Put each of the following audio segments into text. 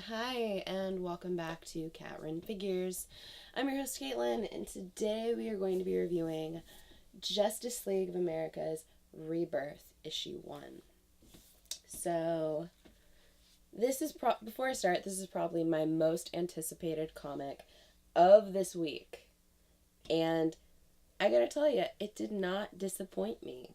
Hi, and welcome back to Cat Run Figures. I'm your host, Caitlin, and today we are going to be reviewing Justice League of America's Rebirth, Issue 1. So, before I start, this is probably my most anticipated comic of this week. And I gotta tell you, it did not disappoint me.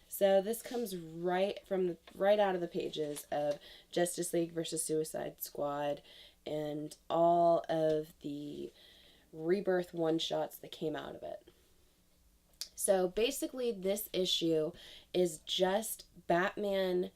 So this comes right out of the pages of Justice League versus Suicide Squad and all of the Rebirth one-shots that came out of it. So basically this issue is just Batman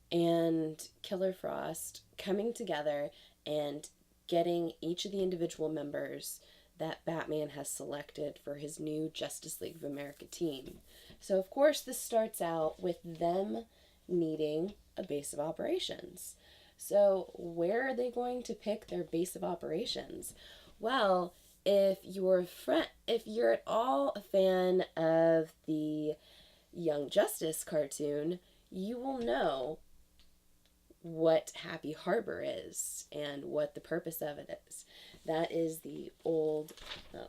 and Killer Frost coming together and getting each of the individual members that Batman has selected for his new Justice League of America team. So, of course, this starts out with them needing a base of operations. So, where are they going to pick their base of operations? Well, if you're at all a fan of the Young Justice cartoon, you will know what Happy Harbor is and what the purpose of it is. That is the old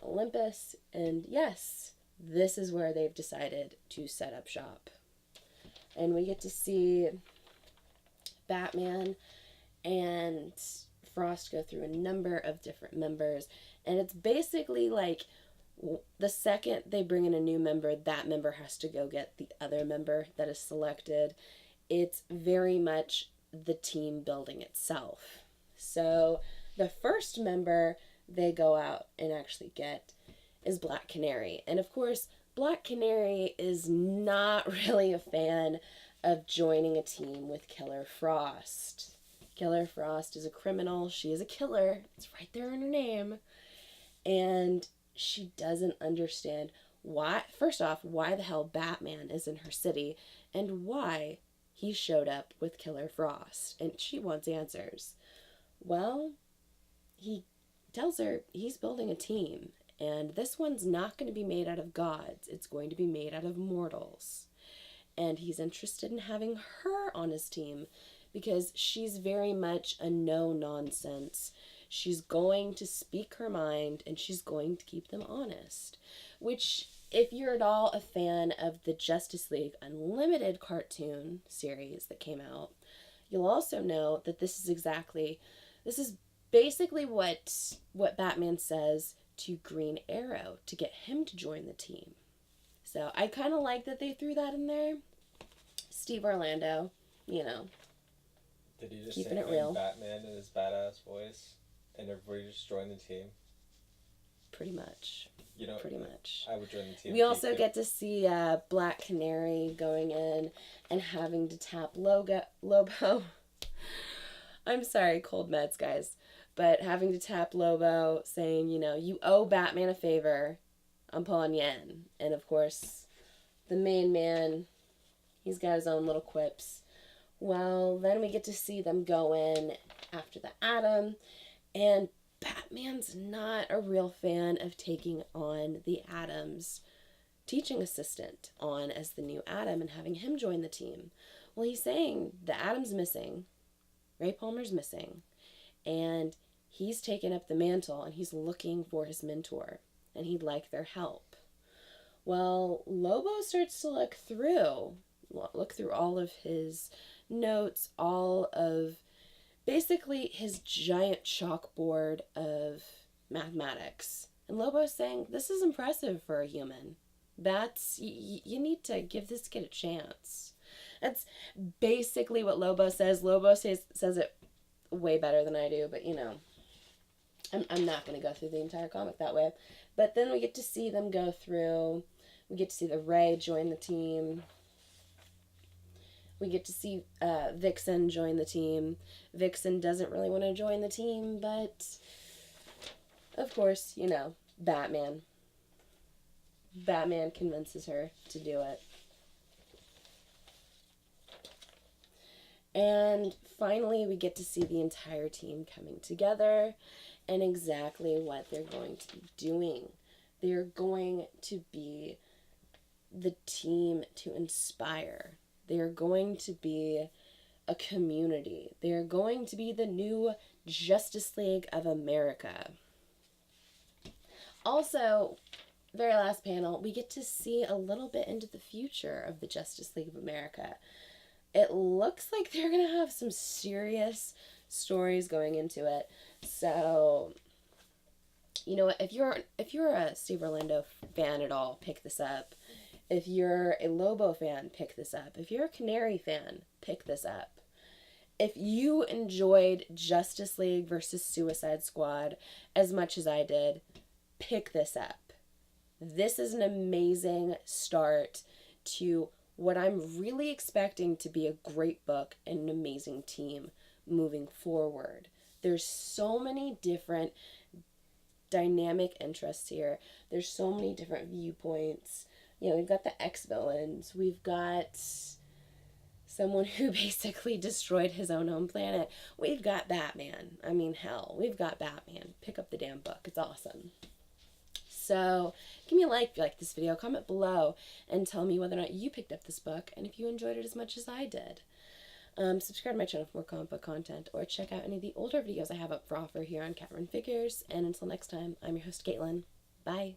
Olympus, and yes, this is where they've decided to set up shop. And we get to see Batman and Frost go through a number of different members, and it's basically like the second they bring in a new member, that member has to go get the other member that is selected. It's very much the team building itself. So the first member they go out and actually get is Black Canary. And of course, Black Canary is not really a fan of joining a team with Killer Frost. Killer Frost is a criminal. She is a killer. It's right there in her name. And she doesn't understand why the hell Batman is in her city and why he showed up with Killer Frost. And she wants answers. Well, he tells her he's building a team, and this one's not going to be made out of gods. It's going to be made out of mortals. And he's interested in having her on his team because she's very much a no-nonsense. She's going to speak her mind, and she's going to keep them honest. Which, if you're at all a fan of the Justice League Unlimited cartoon series that came out, you'll also know that this is basically what Batman says to Green Arrow to get him to join the team. So I kind of like that they threw that in there. Steve Orlando, Did he just keeping say it real. Batman in his badass voice, and everybody just joined the team? Pretty much. Pretty much. I would join the team. We also get to see Black Canary going in and having to tap Lobo. I'm sorry, cold meds, guys. But having to tap Lobo, saying, you owe Batman a favor. I'm pulling you in. And of course, the main man, he's got his own little quips. Well, then we get to see them go in after the Atom. And Batman's not a real fan of taking on the Atom's teaching assistant on as the new Atom and having him join the team. Well, he's saying the Atom's missing. Ray Palmer's missing. And he's taken up the mantle and he's looking for his mentor. And he'd like their help. Well, Lobo starts to look through all of his notes, all of basically his giant chalkboard of mathematics. And Lobo's saying, this is impressive for a human. You need to give this kid a chance. That's basically what Lobo says. Lobo says it way better than I do, but I'm not going to go through the entire comic that way. But then we get to see them go through. We get to see the Ray join the team. We get to see Vixen join the team. Vixen doesn't really want to join the team, but of course, Batman. Batman convinces her to do it. And finally, we get to see the entire team coming together and exactly what they're going to be doing. They're going to be the team to inspire. They are going to be a community. They're going to be the new Justice League of America. Also, very last panel, we get to see a little bit into the future of the Justice League of America. It looks like they're going to have some serious stories going into it. So, you know what, if you're a Steve Orlando fan at all, pick this up. If you're a Lobo fan, pick this up. If you're a Canary fan, pick this up. If you enjoyed Justice League versus Suicide Squad as much as I did, pick this up. This is an amazing start to what I'm really expecting to be a great book and an amazing team moving forward. There's so many different dynamic interests here. There's so many different viewpoints. You know, we've got the ex-villains. We've got someone who basically destroyed his own home planet. We've got Batman. I mean, hell, we've got Batman. Pick up the damn book. It's awesome. So, give me a like if you like this video. Comment below and tell me whether or not you picked up this book and if you enjoyed it as much as I did. Subscribe to my channel for more comic book content, or check out any of the older videos I have up for offer here on Catherine Figures. And until next time, I'm your host, Caitlin. Bye.